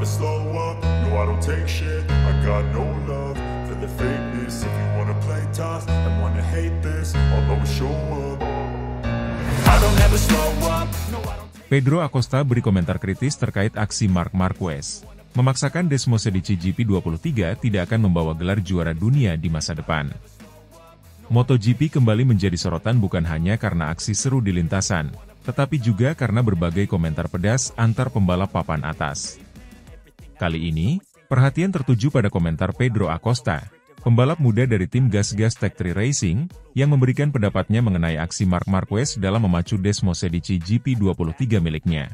never slow up, no I don't take shit. I got no love for the fakeness. If you wanna play tough and wanna hate this, I'll always show up. I don't ever slow up, no I don't. Pedro Acosta beri komentar kritis terkait aksi Marc Marquez. Memaksakan Desmosedici GP23 tidak akan membawa gelar juara dunia di masa depan. MotoGP kembali menjadi sorotan bukan hanya karena aksi seru di lintasan, tetapi juga karena berbagai komentar pedas antar pembalap papan atas. Kali ini, perhatian tertuju pada komentar Pedro Acosta, pembalap muda dari tim Gas Tech 3 Racing, yang memberikan pendapatnya mengenai aksi Marc Marquez dalam memacu Desmosedici GP23 miliknya.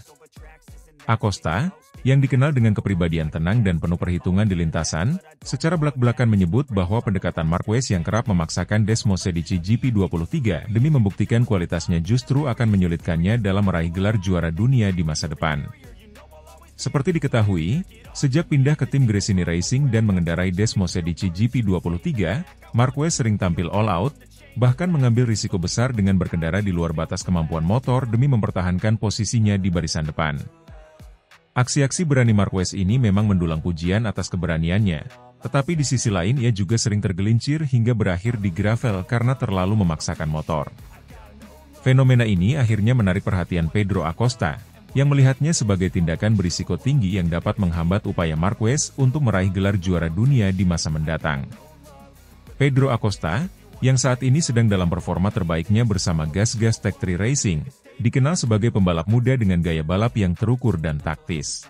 Acosta, yang dikenal dengan kepribadian tenang dan penuh perhitungan di lintasan, secara belak-belakan menyebut bahwa pendekatan Marquez yang kerap memaksakan Desmosedici GP23 demi membuktikan kualitasnya justru akan menyulitkannya dalam meraih gelar juara dunia di masa depan. Seperti diketahui, sejak pindah ke tim Gresini Racing dan mengendarai Desmosedici GP23, Marquez sering tampil all out, bahkan mengambil risiko besar dengan berkendara di luar batas kemampuan motor demi mempertahankan posisinya di barisan depan. Aksi-aksi berani Marquez ini memang mendulang pujian atas keberaniannya, tetapi di sisi lain ia juga sering tergelincir hingga berakhir di gravel karena terlalu memaksakan motor. Fenomena ini akhirnya menarik perhatian Pedro Acosta, yang melihatnya sebagai tindakan berisiko tinggi yang dapat menghambat upaya Marquez untuk meraih gelar juara dunia di masa mendatang. Pedro Acosta, yang saat ini sedang dalam performa terbaiknya bersama Gas Tech 3 Racing, dikenal sebagai pembalap muda dengan gaya balap yang terukur dan taktis.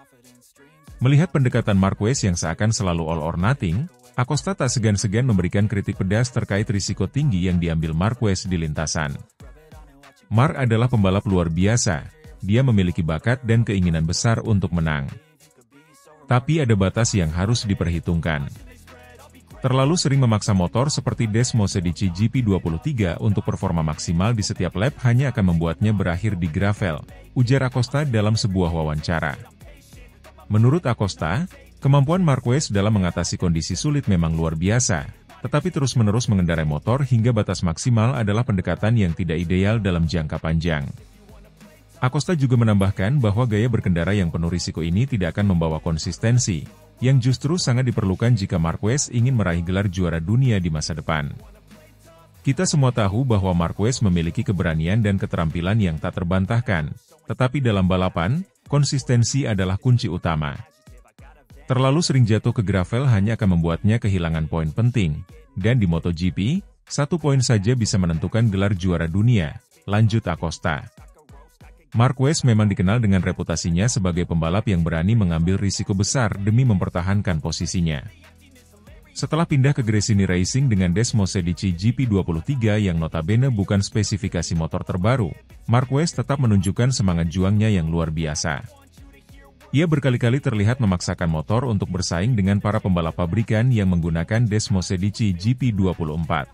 Melihat pendekatan Marquez yang seakan selalu all or nothing, Acosta tak segan-segan memberikan kritik pedas terkait risiko tinggi yang diambil Marquez di lintasan. Marc adalah pembalap luar biasa, dia memiliki bakat dan keinginan besar untuk menang. Tapi ada batas yang harus diperhitungkan. Terlalu sering memaksa motor seperti Desmosedici GP23 untuk performa maksimal di setiap lap hanya akan membuatnya berakhir di gravel, ujar Acosta dalam sebuah wawancara. Menurut Acosta, kemampuan Marquez dalam mengatasi kondisi sulit memang luar biasa, tetapi terus-menerus mengendarai motor hingga batas maksimal adalah pendekatan yang tidak ideal dalam jangka panjang. Acosta juga menambahkan bahwa gaya berkendara yang penuh risiko ini tidak akan membawa konsistensi, yang justru sangat diperlukan jika Marquez ingin meraih gelar juara dunia di masa depan. Kita semua tahu bahwa Marquez memiliki keberanian dan keterampilan yang tak terbantahkan, tetapi dalam balapan, konsistensi adalah kunci utama. Terlalu sering jatuh ke gravel hanya akan membuatnya kehilangan poin penting, dan di MotoGP, 1 poin saja bisa menentukan gelar juara dunia, lanjut Acosta. Marquez memang dikenal dengan reputasinya sebagai pembalap yang berani mengambil risiko besar demi mempertahankan posisinya. Setelah pindah ke Gresini Racing dengan Desmosedici GP23 yang notabene bukan spesifikasi motor terbaru, Marquez tetap menunjukkan semangat juangnya yang luar biasa. Ia berkali-kali terlihat memaksakan motor untuk bersaing dengan para pembalap pabrikan yang menggunakan Desmosedici GP24.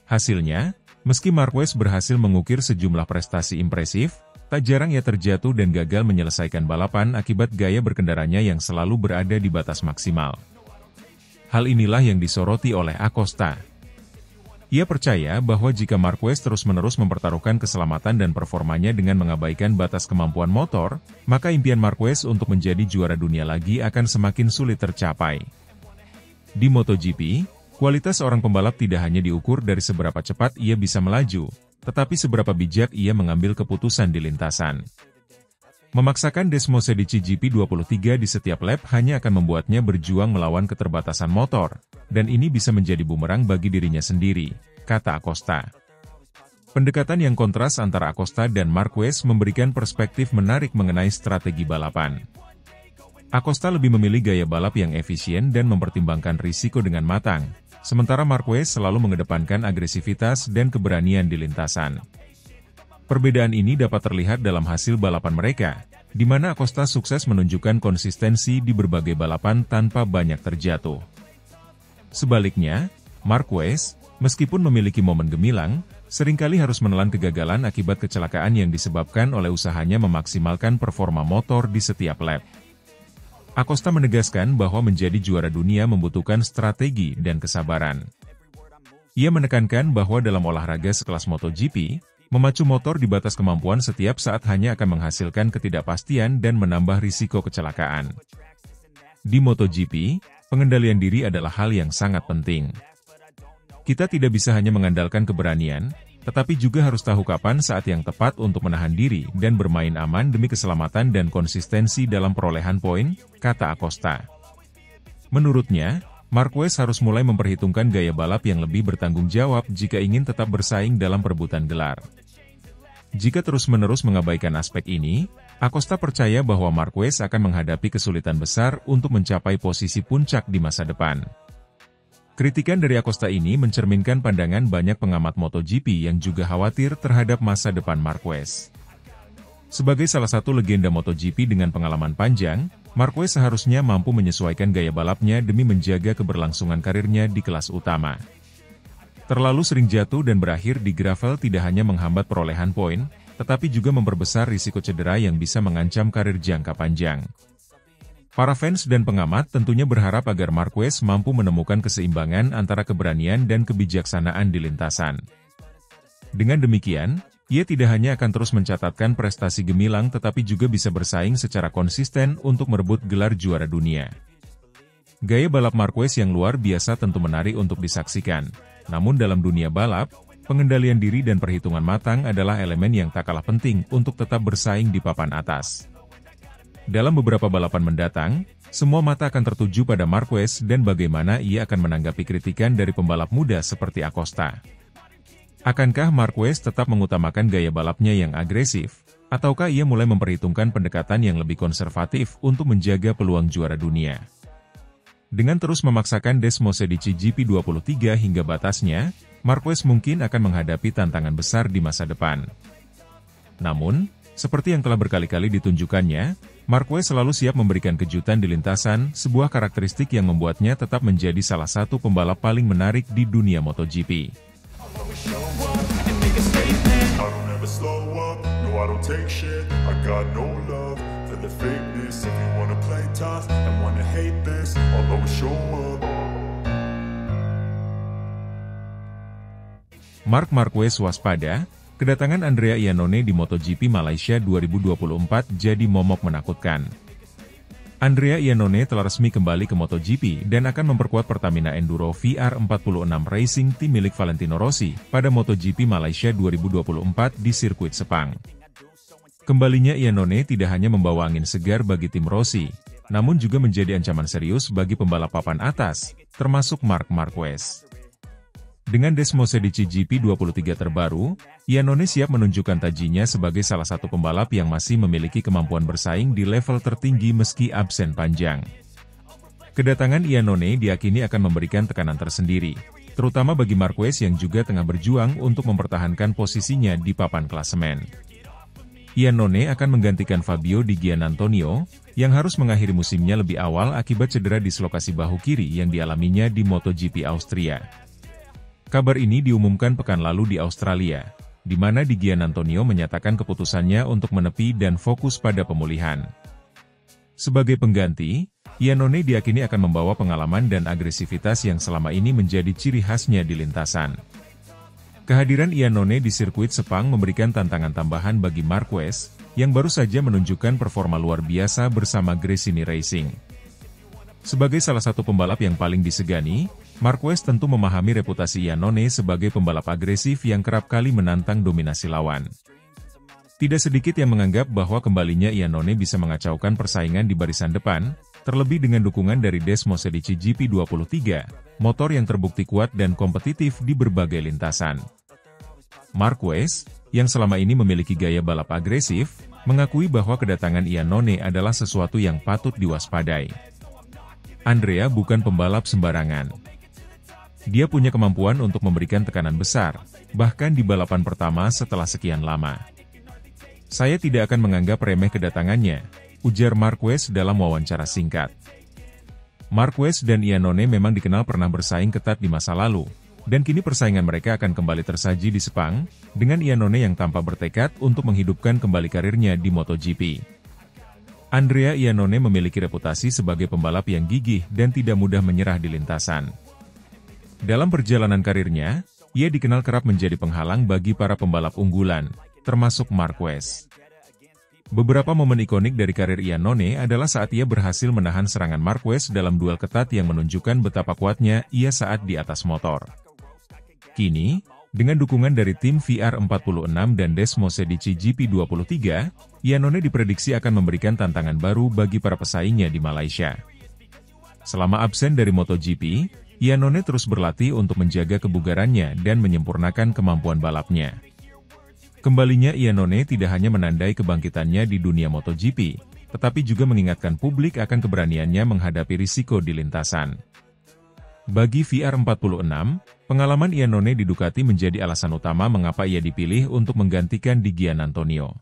Hasilnya, meski Marquez berhasil mengukir sejumlah prestasi impresif, tak jarang ia terjatuh dan gagal menyelesaikan balapan akibat gaya berkendaranya yang selalu berada di batas maksimal. Hal inilah yang disoroti oleh Acosta. Ia percaya bahwa jika Marquez terus-menerus mempertaruhkan keselamatan dan performanya dengan mengabaikan batas kemampuan motor, maka impian Marquez untuk menjadi juara dunia lagi akan semakin sulit tercapai. Di MotoGP, kualitas seorang pembalap tidak hanya diukur dari seberapa cepat ia bisa melaju, tetapi seberapa bijak ia mengambil keputusan di lintasan. Memaksakan Desmosedici GP23 di setiap lap hanya akan membuatnya berjuang melawan keterbatasan motor, dan ini bisa menjadi bumerang bagi dirinya sendiri, kata Acosta. Pendekatan yang kontras antara Acosta dan Marquez memberikan perspektif menarik mengenai strategi balapan. Acosta lebih memilih gaya balap yang efisien dan mempertimbangkan risiko dengan matang, sementara Marquez selalu mengedepankan agresivitas dan keberanian di lintasan. Perbedaan ini dapat terlihat dalam hasil balapan mereka, di mana Acosta sukses menunjukkan konsistensi di berbagai balapan tanpa banyak terjatuh. Sebaliknya, Marquez, meskipun memiliki momen gemilang, seringkali harus menelan kegagalan akibat kecelakaan yang disebabkan oleh usahanya memaksimalkan performa motor di setiap lap. Acosta menegaskan bahwa menjadi juara dunia membutuhkan strategi dan kesabaran. Ia menekankan bahwa dalam olahraga sekelas MotoGP, memacu motor di batas kemampuan setiap saat hanya akan menghasilkan ketidakpastian dan menambah risiko kecelakaan. Di MotoGP, pengendalian diri adalah hal yang sangat penting. Kita tidak bisa hanya mengandalkan keberanian, tetapi juga harus tahu kapan saat yang tepat untuk menahan diri dan bermain aman demi keselamatan dan konsistensi dalam perolehan poin, kata Acosta. Menurutnya, Marquez harus mulai memperhitungkan gaya balap yang lebih bertanggung jawab jika ingin tetap bersaing dalam perebutan gelar. Jika terus-menerus mengabaikan aspek ini, Acosta percaya bahwa Marquez akan menghadapi kesulitan besar untuk mencapai posisi puncak di masa depan. Kritikan dari Acosta ini mencerminkan pandangan banyak pengamat MotoGP yang juga khawatir terhadap masa depan Marquez. Sebagai salah satu legenda MotoGP dengan pengalaman panjang, Marquez seharusnya mampu menyesuaikan gaya balapnya demi menjaga keberlangsungan karirnya di kelas utama. Terlalu sering jatuh dan berakhir di gravel tidak hanya menghambat perolehan poin, tetapi juga memperbesar risiko cedera yang bisa mengancam karir jangka panjang. Para fans dan pengamat tentunya berharap agar Marquez mampu menemukan keseimbangan antara keberanian dan kebijaksanaan di lintasan. Dengan demikian, ia tidak hanya akan terus mencatatkan prestasi gemilang tetapi juga bisa bersaing secara konsisten untuk merebut gelar juara dunia. Gaya balap Marquez yang luar biasa tentu menarik untuk disaksikan, namun dalam dunia balap, pengendalian diri dan perhitungan matang adalah elemen yang tak kalah penting untuk tetap bersaing di papan atas. Dalam beberapa balapan mendatang, semua mata akan tertuju pada Marquez dan bagaimana ia akan menanggapi kritikan dari pembalap muda seperti Acosta. Akankah Marquez tetap mengutamakan gaya balapnya yang agresif, ataukah ia mulai memperhitungkan pendekatan yang lebih konservatif untuk menjaga peluang juara dunia? Dengan terus memaksakan Desmosedici GP23 hingga batasnya, Marquez mungkin akan menghadapi tantangan besar di masa depan. Namun, seperti yang telah berkali-kali ditunjukkannya, Marquez selalu siap memberikan kejutan di lintasan, sebuah karakteristik yang membuatnya tetap menjadi salah satu pembalap paling menarik di dunia MotoGP. Marc Marquez waspada, kedatangan Andrea Iannone di MotoGP Malaysia 2024 jadi momok menakutkan. Andrea Iannone telah resmi kembali ke MotoGP dan akan memperkuat Pertamina Enduro VR46 Racing Team milik Valentino Rossi pada MotoGP Malaysia 2024 di sirkuit Sepang. Kembalinya Iannone tidak hanya membawa angin segar bagi tim Rossi, namun juga menjadi ancaman serius bagi pembalap papan atas, termasuk Marc Marquez. Dengan Desmosedici GP23 terbaru, Iannone siap menunjukkan tajinya sebagai salah satu pembalap yang masih memiliki kemampuan bersaing di level tertinggi meski absen panjang. Kedatangan Iannone diyakini akan memberikan tekanan tersendiri, terutama bagi Marquez yang juga tengah berjuang untuk mempertahankan posisinya di papan klasemen. Iannone akan menggantikan Fabio Di Giannantonio, yang harus mengakhiri musimnya lebih awal akibat cedera dislokasi bahu kiri yang dialaminya di MotoGP Austria. Kabar ini diumumkan pekan lalu di Australia, di mana Di Giannantonio menyatakan keputusannya untuk menepi dan fokus pada pemulihan. Sebagai pengganti, Iannone diyakini akan membawa pengalaman dan agresivitas yang selama ini menjadi ciri khasnya di lintasan. Kehadiran Iannone di sirkuit Sepang memberikan tantangan tambahan bagi Marquez, yang baru saja menunjukkan performa luar biasa bersama Gresini Racing. Sebagai salah satu pembalap yang paling disegani, Marquez tentu memahami reputasi Iannone sebagai pembalap agresif yang kerap kali menantang dominasi lawan. Tidak sedikit yang menganggap bahwa kembalinya Iannone bisa mengacaukan persaingan di barisan depan, terlebih dengan dukungan dari Desmosedici GP23, motor yang terbukti kuat dan kompetitif di berbagai lintasan. Marquez, yang selama ini memiliki gaya balap agresif, mengakui bahwa kedatangan Iannone adalah sesuatu yang patut diwaspadai. Andrea bukan pembalap sembarangan. Dia punya kemampuan untuk memberikan tekanan besar, bahkan di balapan pertama setelah sekian lama. Saya tidak akan menganggap remeh kedatangannya, ujar Marquez dalam wawancara singkat. Marquez dan Iannone memang dikenal pernah bersaing ketat di masa lalu, dan kini persaingan mereka akan kembali tersaji di Sepang, dengan Iannone yang tampak bertekad untuk menghidupkan kembali karirnya di MotoGP. Andrea Iannone memiliki reputasi sebagai pembalap yang gigih dan tidak mudah menyerah di lintasan. Dalam perjalanan karirnya, ia dikenal kerap menjadi penghalang bagi para pembalap unggulan, termasuk Marquez. Beberapa momen ikonik dari karir Iannone adalah saat ia berhasil menahan serangan Marquez dalam duel ketat yang menunjukkan betapa kuatnya ia saat di atas motor. Kini, dengan dukungan dari tim VR46 dan Desmose di GP23, Iannone diprediksi akan memberikan tantangan baru bagi para pesaingnya di Malaysia. Selama absen dari MotoGP, Iannone terus berlatih untuk menjaga kebugarannya dan menyempurnakan kemampuan balapnya. Kembalinya Iannone tidak hanya menandai kebangkitannya di dunia MotoGP, tetapi juga mengingatkan publik akan keberaniannya menghadapi risiko di lintasan. Bagi VR46, pengalaman Iannone di Ducati menjadi alasan utama mengapa ia dipilih untuk menggantikan Di Giannantonio.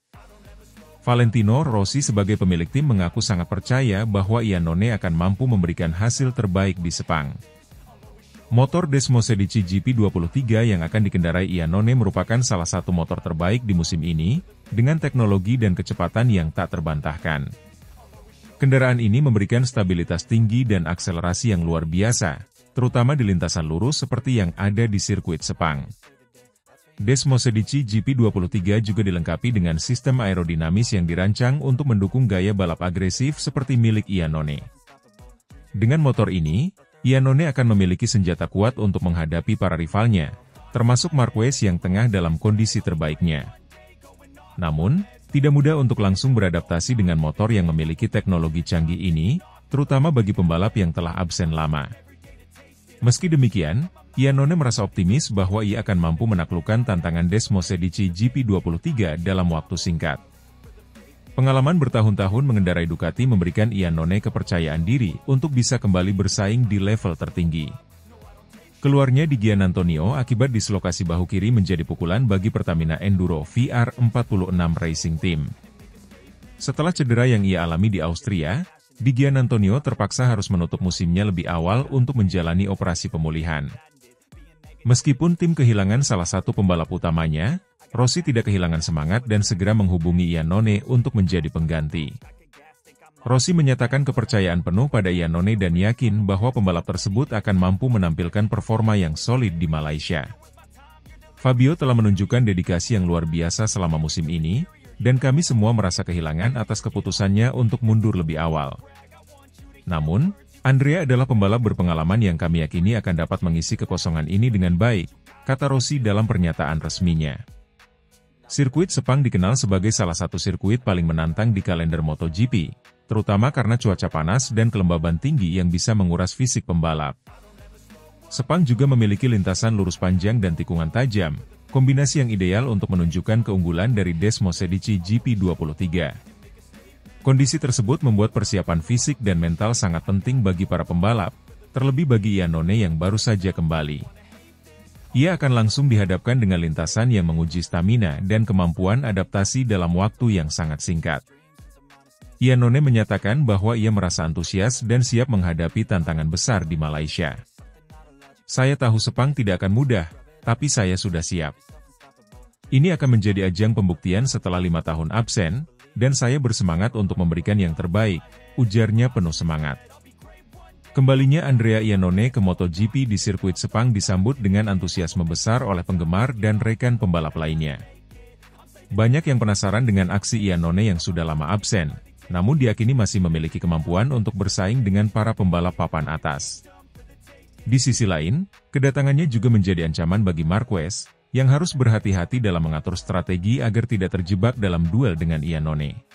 Valentino Rossi sebagai pemilik tim mengaku sangat percaya bahwa Iannone akan mampu memberikan hasil terbaik di Sepang. Motor Desmose di GP23 yang akan dikendarai Iannone merupakan salah satu motor terbaik di musim ini, dengan teknologi dan kecepatan yang tak terbantahkan. Kendaraan ini memberikan stabilitas tinggi dan akselerasi yang luar biasa, terutama di lintasan lurus seperti yang ada di sirkuit Sepang. Desmose di GP23 juga dilengkapi dengan sistem aerodinamis yang dirancang untuk mendukung gaya balap agresif seperti milik Iannone. Dengan motor ini, Iannone akan memiliki senjata kuat untuk menghadapi para rivalnya, termasuk Marquez yang tengah dalam kondisi terbaiknya. Namun, tidak mudah untuk langsung beradaptasi dengan motor yang memiliki teknologi canggih ini, terutama bagi pembalap yang telah absen lama. Meski demikian, Iannone merasa optimis bahwa ia akan mampu menaklukkan tantangan Desmose di GP23 dalam waktu singkat. Pengalaman bertahun-tahun mengendarai Ducati memberikan Iannone kepercayaan diri untuk bisa kembali bersaing di level tertinggi. Keluarnya Di Giannantonio akibat dislokasi bahu kiri menjadi pukulan bagi Pertamina Enduro VR46 Racing Team. Setelah cedera yang ia alami di Austria, Di Giannantonio terpaksa harus menutup musimnya lebih awal untuk menjalani operasi pemulihan. Meskipun tim kehilangan salah satu pembalap utamanya, Rossi tidak kehilangan semangat dan segera menghubungi Iannone untuk menjadi pengganti. Rossi menyatakan kepercayaan penuh pada Iannone dan yakin bahwa pembalap tersebut akan mampu menampilkan performa yang solid di Malaysia. Fabio telah menunjukkan dedikasi yang luar biasa selama musim ini, dan kami semua merasa kehilangan atas keputusannya untuk mundur lebih awal. Namun, Andrea adalah pembalap berpengalaman yang kami yakini akan dapat mengisi kekosongan ini dengan baik, kata Rossi dalam pernyataan resminya. Sirkuit Sepang dikenal sebagai salah satu sirkuit paling menantang di kalender MotoGP, terutama karena cuaca panas dan kelembaban tinggi yang bisa menguras fisik pembalap. Sepang juga memiliki lintasan lurus panjang dan tikungan tajam, kombinasi yang ideal untuk menunjukkan keunggulan dari Desmose di GP23. Kondisi tersebut membuat persiapan fisik dan mental sangat penting bagi para pembalap, terlebih bagi Iannone yang baru saja kembali. Ia akan langsung dihadapkan dengan lintasan yang menguji stamina dan kemampuan adaptasi dalam waktu yang sangat singkat. Iannone menyatakan bahwa ia merasa antusias dan siap menghadapi tantangan besar di Malaysia. Saya tahu Sepang tidak akan mudah, tapi saya sudah siap. Ini akan menjadi ajang pembuktian setelah 5 tahun absen, dan saya bersemangat untuk memberikan yang terbaik, ujarnya penuh semangat. Kembalinya Andrea Iannone ke MotoGP di sirkuit Sepang disambut dengan antusiasme besar oleh penggemar dan rekan pembalap lainnya. Banyak yang penasaran dengan aksi Iannone yang sudah lama absen, namun diyakini masih memiliki kemampuan untuk bersaing dengan para pembalap papan atas. Di sisi lain, kedatangannya juga menjadi ancaman bagi Marquez, yang harus berhati-hati dalam mengatur strategi agar tidak terjebak dalam duel dengan Iannone.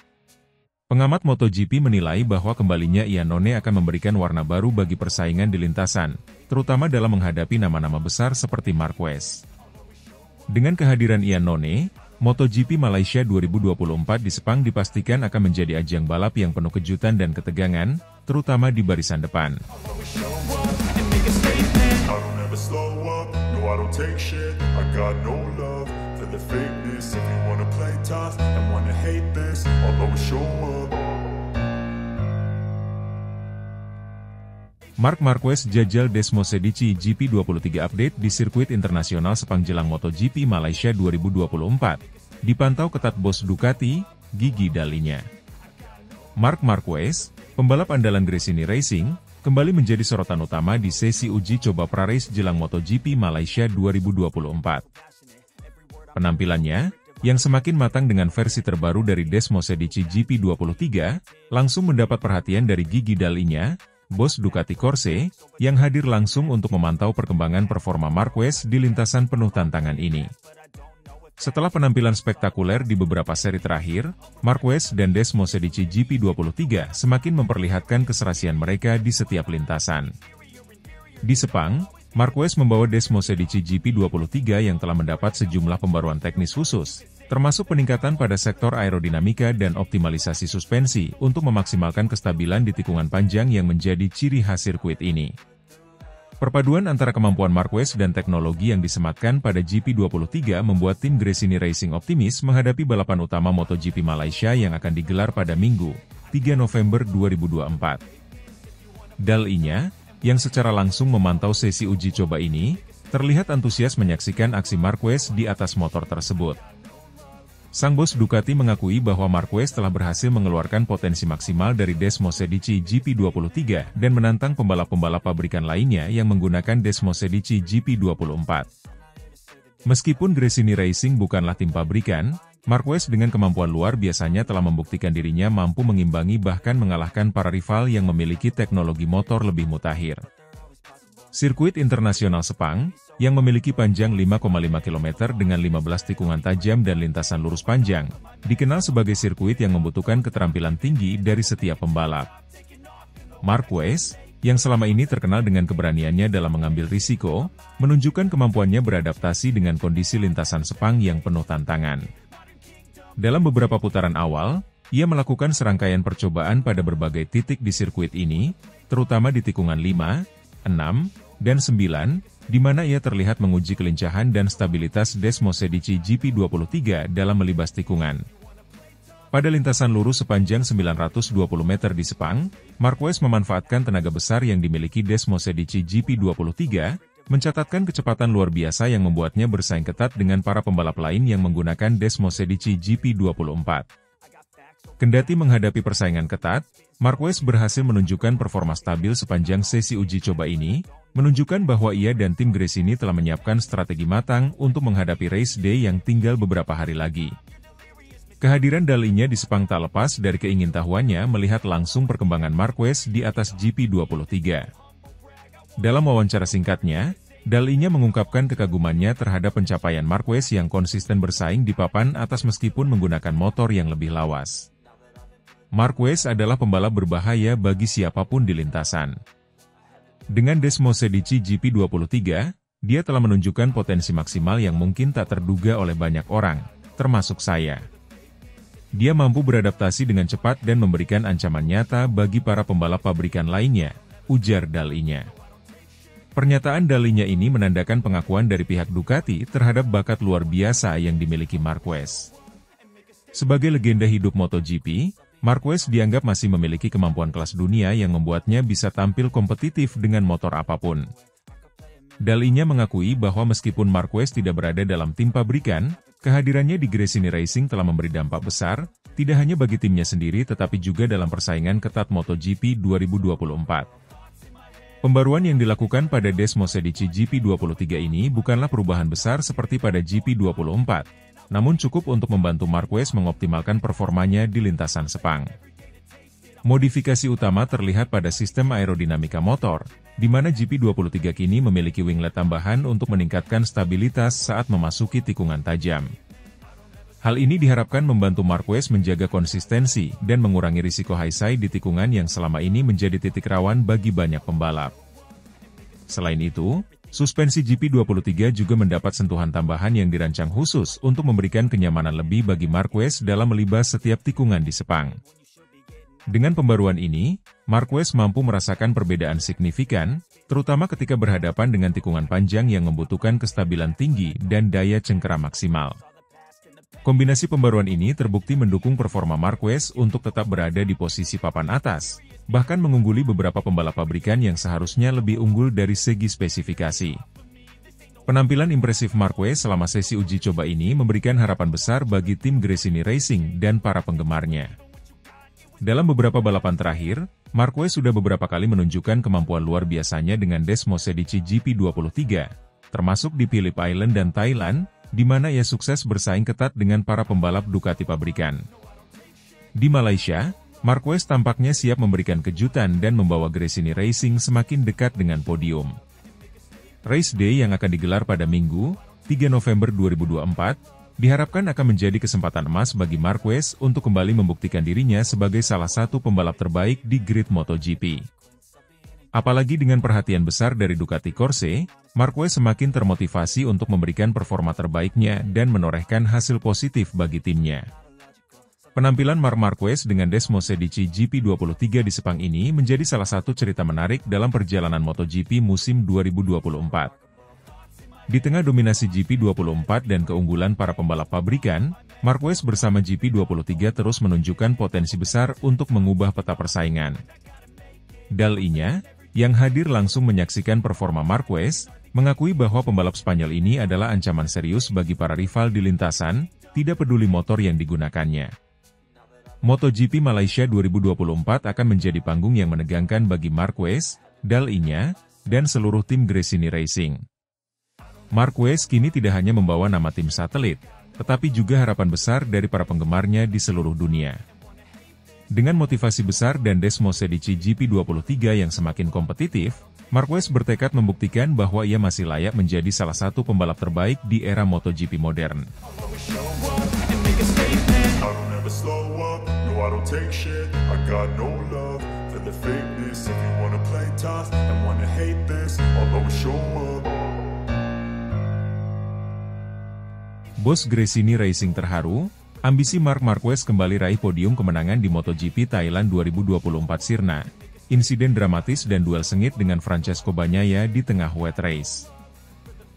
Pengamat MotoGP menilai bahwa kembalinya Iannone akan memberikan warna baru bagi persaingan di lintasan, terutama dalam menghadapi nama-nama besar seperti Marquez. Dengan kehadiran Iannone, MotoGP Malaysia 2024 di Sepang dipastikan akan menjadi ajang balap yang penuh kejutan dan ketegangan, terutama di barisan depan. Marc Marquez jajal Desmose di GP23 update di sirkuit internasional Sepang jelang MotoGP Malaysia 2024, dipantau ketat bos Ducati, Gigi Dalinya. Marc Marquez, pembalap andalan Gresini Racing, kembali menjadi sorotan utama di sesi uji coba pra-race jelang MotoGP Malaysia 2024. Penampilannya, yang semakin matang dengan versi terbaru dari Desmosedici GP23, langsung mendapat perhatian dari Gigi Dall'Igna, bos Ducati Corse, yang hadir langsung untuk memantau perkembangan performa Marquez di lintasan penuh tantangan ini. Setelah penampilan spektakuler di beberapa seri terakhir, Marquez dan Desmosedici GP23 semakin memperlihatkan keserasian mereka di setiap lintasan. Di Sepang, Marquez membawa Desmosedici GP23 yang telah mendapat sejumlah pembaruan teknis khusus, termasuk peningkatan pada sektor aerodinamika dan optimalisasi suspensi untuk memaksimalkan kestabilan di tikungan panjang yang menjadi ciri khas sirkuit ini. Perpaduan antara kemampuan Marquez dan teknologi yang disematkan pada GP23 membuat tim Gresini Racing optimis menghadapi balapan utama MotoGP Malaysia yang akan digelar pada Minggu, 3 November 2024. Dall'Igna, yang secara langsung memantau sesi uji coba ini, terlihat antusias menyaksikan aksi Marquez di atas motor tersebut. Sang bos Ducati mengakui bahwa Marquez telah berhasil mengeluarkan potensi maksimal dari Desmosedici GP23 dan menantang pembalap-pembalap pabrikan lainnya yang menggunakan Desmosedici GP24. Meskipun Gresini Racing bukanlah tim pabrikan, Marquez dengan kemampuan luar biasanya telah membuktikan dirinya mampu mengimbangi bahkan mengalahkan para rival yang memiliki teknologi motor lebih mutakhir. Sirkuit Internasional Sepang, yang memiliki panjang 5,5 km dengan 15 tikungan tajam dan lintasan lurus panjang, dikenal sebagai sirkuit yang membutuhkan keterampilan tinggi dari setiap pembalap. Marquez, yang selama ini terkenal dengan keberaniannya dalam mengambil risiko, menunjukkan kemampuannya beradaptasi dengan kondisi lintasan Sepang yang penuh tantangan. Dalam beberapa putaran awal, ia melakukan serangkaian percobaan pada berbagai titik di sirkuit ini, terutama di tikungan 5, 6, dan 9, di mana ia terlihat menguji kelincahan dan stabilitas Desmosedici GP23 dalam melibas tikungan. Pada lintasan lurus sepanjang 920 meter di Sepang, Marquez memanfaatkan tenaga besar yang dimiliki Desmosedici GP23, mencatatkan kecepatan luar biasa yang membuatnya bersaing ketat dengan para pembalap lain yang menggunakan Desmosedici GP24. Kendati menghadapi persaingan ketat, Marquez berhasil menunjukkan performa stabil sepanjang sesi uji coba ini, menunjukkan bahwa ia dan tim Gresini telah menyiapkan strategi matang untuk menghadapi race day yang tinggal beberapa hari lagi. Kehadiran Dall'Igna di Sepang tak lepas dari keingintahuannya melihat langsung perkembangan Marquez di atas GP23. Dalam wawancara singkatnya, Dall'Igna mengungkapkan kekagumannya terhadap pencapaian Marquez yang konsisten bersaing di papan atas meskipun menggunakan motor yang lebih lawas. Marquez adalah pembalap berbahaya bagi siapapun di lintasan. Dengan Desmosedici GP23, dia telah menunjukkan potensi maksimal yang mungkin tak terduga oleh banyak orang, termasuk saya. Dia mampu beradaptasi dengan cepat dan memberikan ancaman nyata bagi para pembalap pabrikan lainnya, ujar Dall'Igna. Pernyataan Dall'Igna ini menandakan pengakuan dari pihak Ducati terhadap bakat luar biasa yang dimiliki Marquez. Sebagai legenda hidup MotoGP, Marquez dianggap masih memiliki kemampuan kelas dunia yang membuatnya bisa tampil kompetitif dengan motor apapun. Dall'Igna mengakui bahwa meskipun Marquez tidak berada dalam tim pabrikan, kehadirannya di Gresini Racing telah memberi dampak besar, tidak hanya bagi timnya sendiri tetapi juga dalam persaingan ketat MotoGP 2024. Pembaruan yang dilakukan pada Desmosedici GP23 ini bukanlah perubahan besar seperti pada GP24, namun cukup untuk membantu Marquez mengoptimalkan performanya di lintasan Sepang. Modifikasi utama terlihat pada sistem aerodinamika motor, di mana GP23 kini memiliki winglet tambahan untuk meningkatkan stabilitas saat memasuki tikungan tajam. Hal ini diharapkan membantu Marquez menjaga konsistensi dan mengurangi risiko high side di tikungan yang selama ini menjadi titik rawan bagi banyak pembalap. Selain itu, suspensi GP23 juga mendapat sentuhan tambahan yang dirancang khusus untuk memberikan kenyamanan lebih bagi Marquez dalam melibas setiap tikungan di Sepang. Dengan pembaruan ini, Marquez mampu merasakan perbedaan signifikan, terutama ketika berhadapan dengan tikungan panjang yang membutuhkan kestabilan tinggi dan daya cengkera maksimal. Kombinasi pembaruan ini terbukti mendukung performa Marquez untuk tetap berada di posisi papan atas, bahkan mengungguli beberapa pembalap pabrikan yang seharusnya lebih unggul dari segi spesifikasi. Penampilan impresif Marquez selama sesi uji coba ini memberikan harapan besar bagi tim Gresini Racing dan para penggemarnya. Dalam beberapa balapan terakhir, Marquez sudah beberapa kali menunjukkan kemampuan luar biasanya dengan Desmosedici GP23, termasuk di Phillip Island dan Thailand, di mana ia sukses bersaing ketat dengan para pembalap Ducati pabrikan. Di Malaysia, Marquez tampaknya siap memberikan kejutan dan membawa Gresini Racing semakin dekat dengan podium. Race Day yang akan digelar pada Minggu, 3 November 2024, diharapkan akan menjadi kesempatan emas bagi Marquez untuk kembali membuktikan dirinya sebagai salah satu pembalap terbaik di grid MotoGP. Apalagi dengan perhatian besar dari Ducati Corse, Marquez semakin termotivasi untuk memberikan performa terbaiknya dan menorehkan hasil positif bagi timnya. Penampilan Marc Marquez dengan Desmosedici GP23 di Sepang ini menjadi salah satu cerita menarik dalam perjalanan MotoGP musim 2024. Di tengah dominasi GP24 dan keunggulan para pembalap pabrikan, Marquez bersama GP23 terus menunjukkan potensi besar untuk mengubah peta persaingan. Dal.I-nya, yang hadir langsung menyaksikan performa Marquez, mengakui bahwa pembalap Spanyol ini adalah ancaman serius bagi para rival di lintasan, tidak peduli motor yang digunakannya. MotoGP Malaysia 2024 akan menjadi panggung yang menegangkan bagi Marquez, Dal.I-nya, dan seluruh tim Gresini Racing. Marquez kini tidak hanya membawa nama tim satelit, tetapi juga harapan besar dari para penggemarnya di seluruh dunia. Dengan motivasi besar dan Desmosedici GP23 yang semakin kompetitif, Marquez bertekad membuktikan bahwa ia masih layak menjadi salah satu pembalap terbaik di era MotoGP modern. Bos Gresini Racing terharu, ambisi Marc Marquez kembali raih podium kemenangan di MotoGP Thailand 2024 sirna. Insiden dramatis dan duel sengit dengan Francesco Bagnaia di tengah wet race.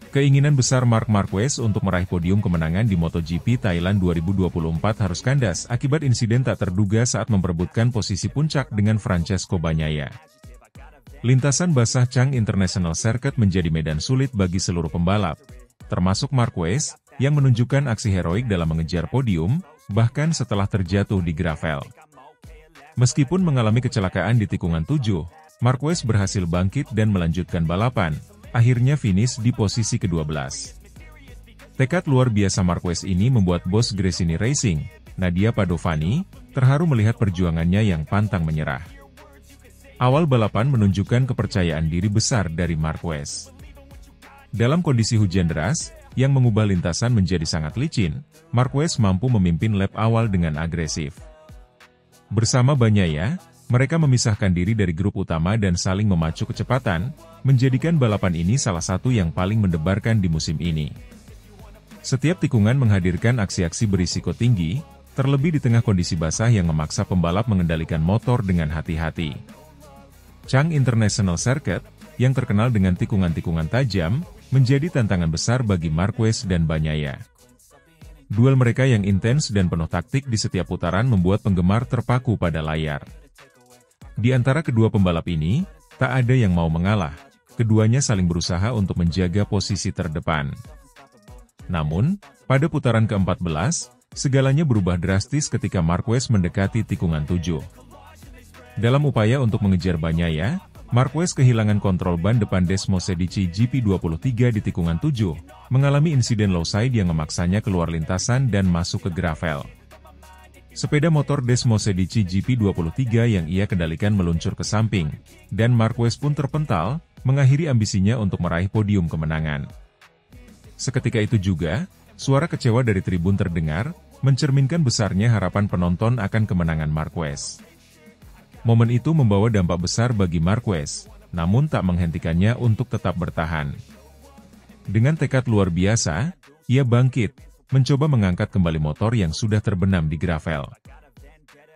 Keinginan besar Marc Marquez untuk meraih podium kemenangan di MotoGP Thailand 2024 harus kandas akibat insiden tak terduga saat memperebutkan posisi puncak dengan Francesco Bagnaia. Lintasan basah Chang International Circuit menjadi medan sulit bagi seluruh pembalap, termasuk Marquez, yang menunjukkan aksi heroik dalam mengejar podium, bahkan setelah terjatuh di gravel. Meskipun mengalami kecelakaan di tikungan 7, Marquez berhasil bangkit dan melanjutkan balapan, akhirnya finish di posisi ke-12. Tekad luar biasa Marquez ini membuat bos Gresini Racing, Nadia Padovani, terharu melihat perjuangannya yang pantang menyerah. Awal balapan menunjukkan kepercayaan diri besar dari Marquez. Dalam kondisi hujan deras, yang mengubah lintasan menjadi sangat licin, Marquez mampu memimpin lap awal dengan agresif. Bersama Bagnaia, mereka memisahkan diri dari grup utama dan saling memacu kecepatan, menjadikan balapan ini salah satu yang paling mendebarkan di musim ini. Setiap tikungan menghadirkan aksi-aksi berisiko tinggi, terlebih di tengah kondisi basah yang memaksa pembalap mengendalikan motor dengan hati-hati. Chang International Circuit, yang terkenal dengan tikungan-tikungan tajam, menjadi tantangan besar bagi Marquez dan Bagnaia. Duel mereka yang intens dan penuh taktik di setiap putaran membuat penggemar terpaku pada layar. Di antara kedua pembalap ini, tak ada yang mau mengalah, keduanya saling berusaha untuk menjaga posisi terdepan. Namun, pada putaran ke-14, segalanya berubah drastis ketika Marquez mendekati tikungan 7. Dalam upaya untuk mengejar Bagnaia, Marquez kehilangan kontrol ban depan Desmosedici GP23 di tikungan 7, mengalami insiden low side yang memaksanya keluar lintasan dan masuk ke gravel. Sepeda motor Desmosedici GP23 yang ia kendalikan meluncur ke samping, dan Marquez pun terpental, mengakhiri ambisinya untuk meraih podium kemenangan. Seketika itu juga, suara kecewa dari tribun terdengar, mencerminkan besarnya harapan penonton akan kemenangan Marquez. Momen itu membawa dampak besar bagi Marquez, namun tak menghentikannya untuk tetap bertahan. Dengan tekad luar biasa, ia bangkit, mencoba mengangkat kembali motor yang sudah terbenam di gravel.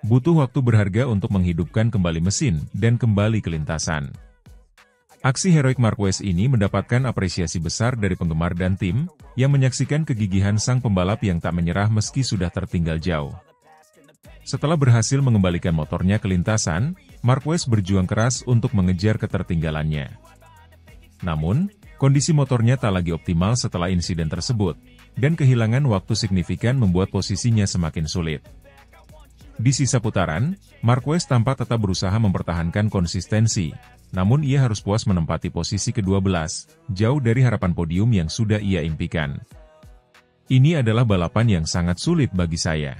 Butuh waktu berharga untuk menghidupkan kembali mesin dan kembali ke lintasan. Aksi heroik Marquez ini mendapatkan apresiasi besar dari penggemar dan tim, yang menyaksikan kegigihan sang pembalap yang tak menyerah meski sudah tertinggal jauh. Setelah berhasil mengembalikan motornya ke lintasan, Marquez berjuang keras untuk mengejar ketertinggalannya. Namun, kondisi motornya tak lagi optimal setelah insiden tersebut, dan kehilangan waktu signifikan membuat posisinya semakin sulit. Di sisa putaran, Marquez tampak tetap berusaha mempertahankan konsistensi, namun ia harus puas menempati posisi ke-12, jauh dari harapan podium yang sudah ia impikan. Ini adalah balapan yang sangat sulit bagi saya.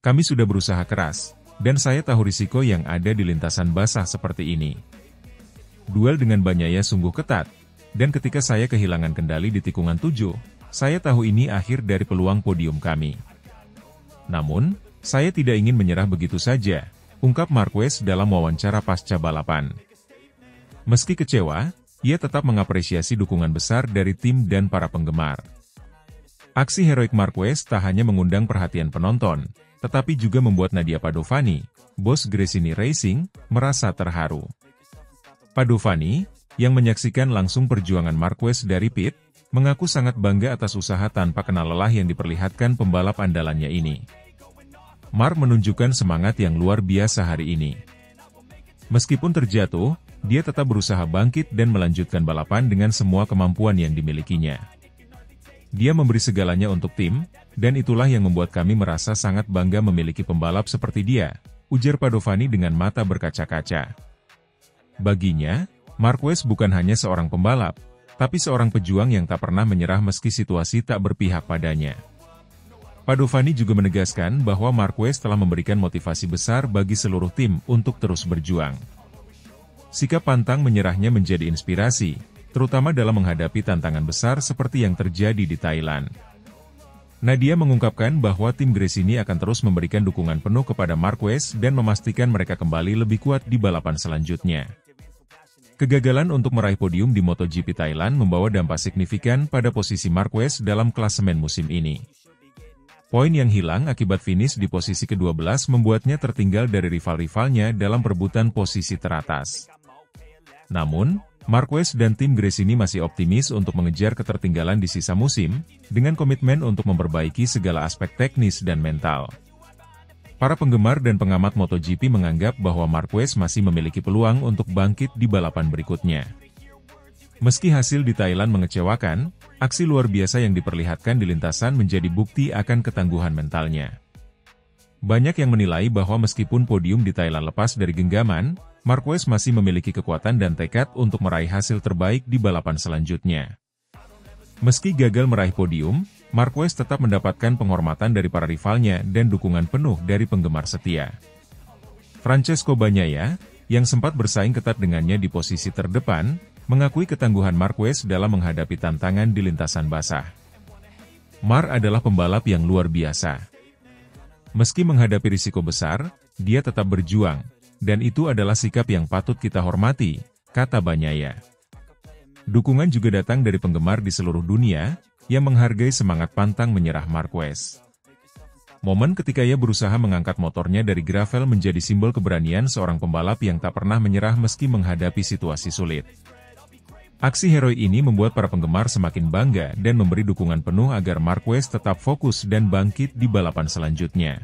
Kami sudah berusaha keras, dan saya tahu risiko yang ada di lintasan basah seperti ini. Duel dengan Bagnaia sungguh ketat, dan ketika saya kehilangan kendali di tikungan 7, saya tahu ini akhir dari peluang podium kami. Namun, saya tidak ingin menyerah begitu saja, ungkap Marquez dalam wawancara pasca balapan. Meski kecewa, ia tetap mengapresiasi dukungan besar dari tim dan para penggemar. Aksi heroik Marquez tak hanya mengundang perhatian penonton, tetapi juga membuat Nadia Padovani, bos Gresini Racing, merasa terharu. Padovani, yang menyaksikan langsung perjuangan Marquez dari pit, mengaku sangat bangga atas usaha tanpa kenal lelah yang diperlihatkan pembalap andalannya ini. Mar menunjukkan semangat yang luar biasa hari ini. Meskipun terjatuh, dia tetap berusaha bangkit dan melanjutkan balapan dengan semua kemampuan yang dimilikinya. Dia memberi segalanya untuk tim, dan itulah yang membuat kami merasa sangat bangga memiliki pembalap seperti dia, ujar Padovani dengan mata berkaca-kaca. Baginya, Marquez bukan hanya seorang pembalap, tapi seorang pejuang yang tak pernah menyerah meski situasi tak berpihak padanya. Padovani juga menegaskan bahwa Marquez telah memberikan motivasi besar bagi seluruh tim untuk terus berjuang. Sikap pantang menyerahnya menjadi inspirasi, terutama dalam menghadapi tantangan besar seperti yang terjadi di Thailand. Nadia mengungkapkan bahwa tim Gresini akan terus memberikan dukungan penuh kepada Marquez dan memastikan mereka kembali lebih kuat di balapan selanjutnya. Kegagalan untuk meraih podium di MotoGP Thailand membawa dampak signifikan pada posisi Marquez dalam klasemen musim ini. Poin yang hilang akibat finish di posisi ke-12 membuatnya tertinggal dari rival-rivalnya dalam perebutan posisi teratas. Namun, Marquez dan tim Gresini masih optimis untuk mengejar ketertinggalan di sisa musim, dengan komitmen untuk memperbaiki segala aspek teknis dan mental. Para penggemar dan pengamat MotoGP menganggap bahwa Marquez masih memiliki peluang untuk bangkit di balapan berikutnya. Meski hasil di Thailand mengecewakan, aksi luar biasa yang diperlihatkan di lintasan menjadi bukti akan ketangguhan mentalnya. Banyak yang menilai bahwa meskipun podium di Thailand lepas dari genggaman, Marquez masih memiliki kekuatan dan tekad untuk meraih hasil terbaik di balapan selanjutnya. Meski gagal meraih podium, Marquez tetap mendapatkan penghormatan dari para rivalnya dan dukungan penuh dari penggemar setia. Francesco Bagnaia, yang sempat bersaing ketat dengannya di posisi terdepan, mengakui ketangguhan Marquez dalam menghadapi tantangan di lintasan basah. Mar adalah pembalap yang luar biasa. Meski menghadapi risiko besar, dia tetap berjuang, dan itu adalah sikap yang patut kita hormati, kata Bagnaia. Dukungan juga datang dari penggemar di seluruh dunia, yang menghargai semangat pantang menyerah Marquez. Momen ketika ia berusaha mengangkat motornya dari gravel menjadi simbol keberanian seorang pembalap yang tak pernah menyerah meski menghadapi situasi sulit. Aksi heroik ini membuat para penggemar semakin bangga dan memberi dukungan penuh agar Marquez tetap fokus dan bangkit di balapan selanjutnya.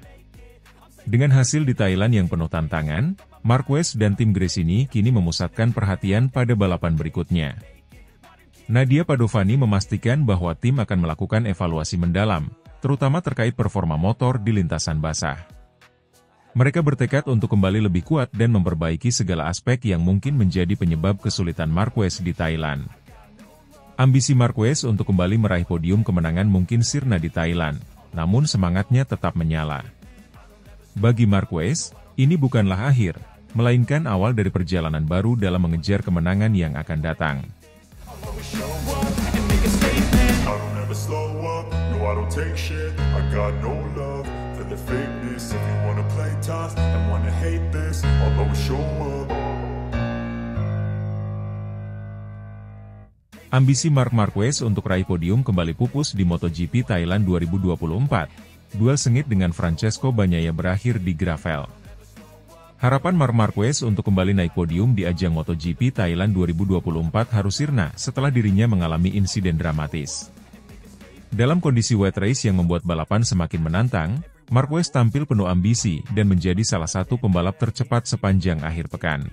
Dengan hasil di Thailand yang penuh tantangan, Marquez dan tim Gresini kini memusatkan perhatian pada balapan berikutnya. Nadia Padovani memastikan bahwa tim akan melakukan evaluasi mendalam, terutama terkait performa motor di lintasan basah. Mereka bertekad untuk kembali lebih kuat dan memperbaiki segala aspek yang mungkin menjadi penyebab kesulitan Marquez di Thailand. Ambisi Marquez untuk kembali meraih podium kemenangan mungkin sirna di Thailand, namun semangatnya tetap menyala. Bagi Marquez, ini bukanlah akhir, melainkan awal dari perjalanan baru dalam mengejar kemenangan yang akan datang. Ambisi Marc Marquez untuk raih podium kembali pupus di MotoGP Thailand 2024. Duel sengit dengan Francesco Bagnaia berakhir di gravel. Harapan Marc Marquez untuk kembali naik podium di ajang MotoGP Thailand 2024 harus sirna setelah dirinya mengalami insiden dramatis. Dalam kondisi wet race yang membuat balapan semakin menantang, Marquez tampil penuh ambisi dan menjadi salah satu pembalap tercepat sepanjang akhir pekan.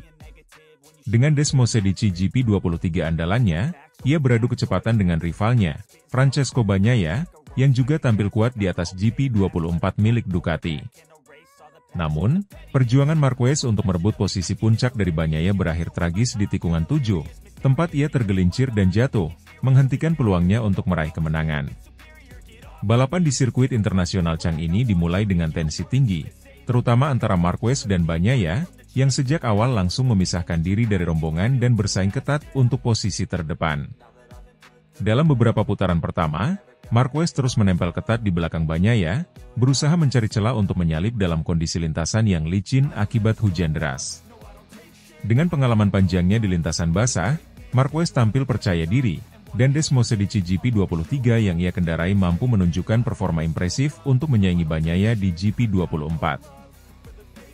Dengan Desmosedici GP23 andalannya, ia beradu kecepatan dengan rivalnya, Francesco Bagnaia, yang juga tampil kuat di atas GP24 milik Ducati. Namun, perjuangan Marquez untuk merebut posisi puncak dari Bagnaia berakhir tragis di tikungan 7, tempat ia tergelincir dan jatuh, menghentikan peluangnya untuk meraih kemenangan. Balapan di sirkuit internasional Chang ini dimulai dengan tensi tinggi, terutama antara Marquez dan Bagnaia, yang sejak awal langsung memisahkan diri dari rombongan dan bersaing ketat untuk posisi terdepan. Dalam beberapa putaran pertama, Marquez terus menempel ketat di belakang Bagnaia, berusaha mencari celah untuk menyalip dalam kondisi lintasan yang licin akibat hujan deras. Dengan pengalaman panjangnya di lintasan basah, Marquez tampil percaya diri, dan Desmosedici GP23 yang ia kendarai mampu menunjukkan performa impresif untuk menyaingi Bagnaia di GP24.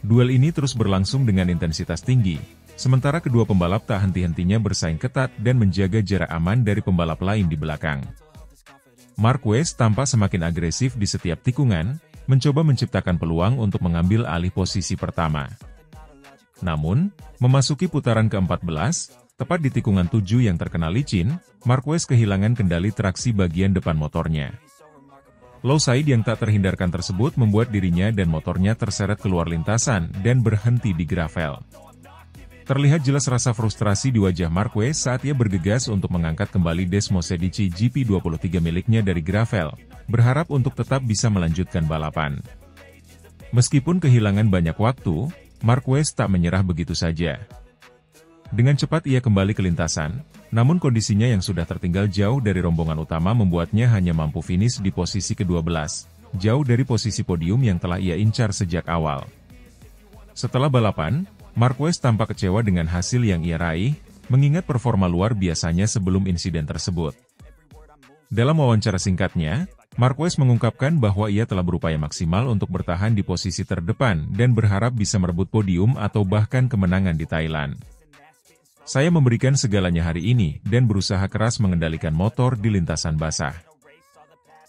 Duel ini terus berlangsung dengan intensitas tinggi, sementara kedua pembalap tak henti-hentinya bersaing ketat dan menjaga jarak aman dari pembalap lain di belakang. Marquez tampak semakin agresif di setiap tikungan, mencoba menciptakan peluang untuk mengambil alih posisi pertama. Namun, memasuki putaran ke-14, tepat di tikungan 7 yang terkena licin, Marquez kehilangan kendali traksi bagian depan motornya. Low side yang tak terhindarkan tersebut membuat dirinya dan motornya terseret keluar lintasan dan berhenti di gravel. Terlihat jelas rasa frustrasi di wajah Marquez saat ia bergegas untuk mengangkat kembali Desmosedici GP23 miliknya dari gravel, berharap untuk tetap bisa melanjutkan balapan. Meskipun kehilangan banyak waktu, Marquez tak menyerah begitu saja. Dengan cepat ia kembali ke lintasan, namun kondisinya yang sudah tertinggal jauh dari rombongan utama membuatnya hanya mampu finish di posisi ke-12, jauh dari posisi podium yang telah ia incar sejak awal. Setelah balapan, Marquez tampak kecewa dengan hasil yang ia raih, mengingat performa luar biasanya sebelum insiden tersebut. Dalam wawancara singkatnya, Marquez mengungkapkan bahwa ia telah berupaya maksimal untuk bertahan di posisi terdepan dan berharap bisa merebut podium atau bahkan kemenangan di Thailand. Saya memberikan segalanya hari ini dan berusaha keras mengendalikan motor di lintasan basah.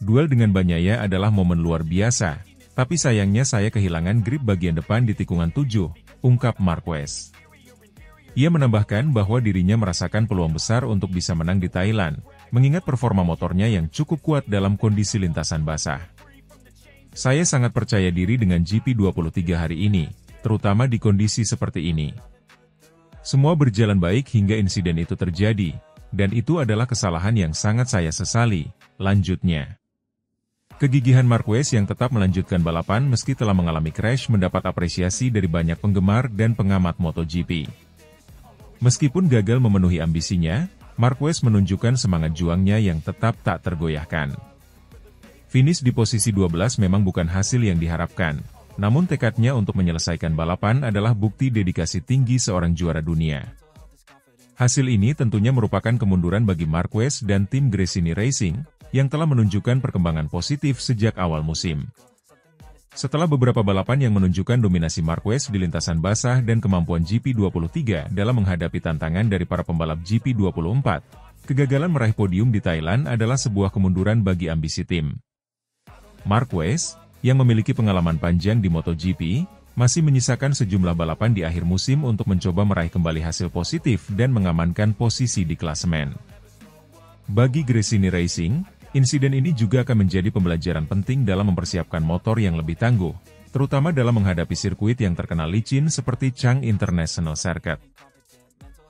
Duel dengan Bagnaia adalah momen luar biasa, tapi sayangnya saya kehilangan grip bagian depan di tikungan 7, ungkap Marquez. Ia menambahkan bahwa dirinya merasakan peluang besar untuk bisa menang di Thailand, mengingat performa motornya yang cukup kuat dalam kondisi lintasan basah. Saya sangat percaya diri dengan GP23 hari ini, terutama di kondisi seperti ini. Semua berjalan baik hingga insiden itu terjadi, dan itu adalah kesalahan yang sangat saya sesali, lanjutnya. Kegigihan Marquez yang tetap melanjutkan balapan meski telah mengalami crash mendapat apresiasi dari banyak penggemar dan pengamat MotoGP. Meskipun gagal memenuhi ambisinya, Marquez menunjukkan semangat juangnya yang tetap tak tergoyahkan. Finish di posisi 12 memang bukan hasil yang diharapkan, namun tekadnya untuk menyelesaikan balapan adalah bukti dedikasi tinggi seorang juara dunia. Hasil ini tentunya merupakan kemunduran bagi Marquez dan tim Gresini Racing, yang telah menunjukkan perkembangan positif sejak awal musim. Setelah beberapa balapan yang menunjukkan dominasi Marquez di lintasan basah dan kemampuan GP23 dalam menghadapi tantangan dari para pembalap GP24, kegagalan meraih podium di Thailand adalah sebuah kemunduran bagi ambisi tim. Marquez, yang memiliki pengalaman panjang di MotoGP, masih menyisakan sejumlah balapan di akhir musim untuk mencoba meraih kembali hasil positif dan mengamankan posisi di klasemen. Bagi Gresini Racing, insiden ini juga akan menjadi pembelajaran penting dalam mempersiapkan motor yang lebih tangguh, terutama dalam menghadapi sirkuit yang terkenal licin seperti Chang International Circuit.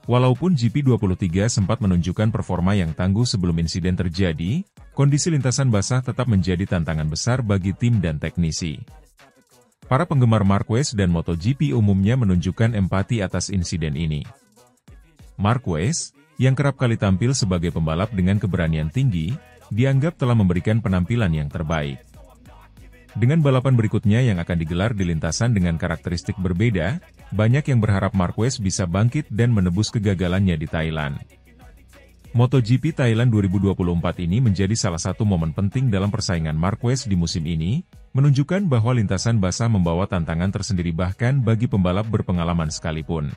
Walaupun GP23 sempat menunjukkan performa yang tangguh sebelum insiden terjadi, kondisi lintasan basah tetap menjadi tantangan besar bagi tim dan teknisi. Para penggemar Marquez dan MotoGP umumnya menunjukkan empati atas insiden ini. Marquez, yang kerap kali tampil sebagai pembalap dengan keberanian tinggi, dianggap telah memberikan penampilan yang terbaik. Dengan balapan berikutnya yang akan digelar di lintasan dengan karakteristik berbeda, banyak yang berharap Marquez bisa bangkit dan menebus kegagalannya di Thailand. MotoGP Thailand 2024 ini menjadi salah satu momen penting dalam persaingan Marquez di musim ini, menunjukkan bahwa lintasan basah membawa tantangan tersendiri bahkan bagi pembalap berpengalaman sekalipun.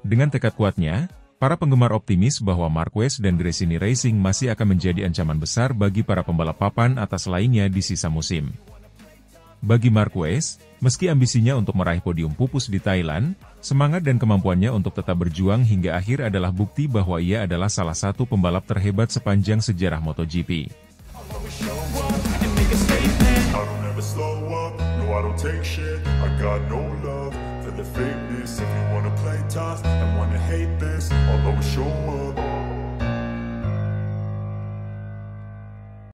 Dengan tekad kuatnya, para penggemar optimis bahwa Marquez dan Gresini Racing masih akan menjadi ancaman besar bagi para pembalap papan atas lainnya di sisa musim. Bagi Marquez, meski ambisinya untuk meraih podium pupus di Thailand, semangat dan kemampuannya untuk tetap berjuang hingga akhir adalah bukti bahwa ia adalah salah satu pembalap terhebat sepanjang sejarah MotoGP. The fakeness, if you wanna play tough and wanna hate this, I'll always show up.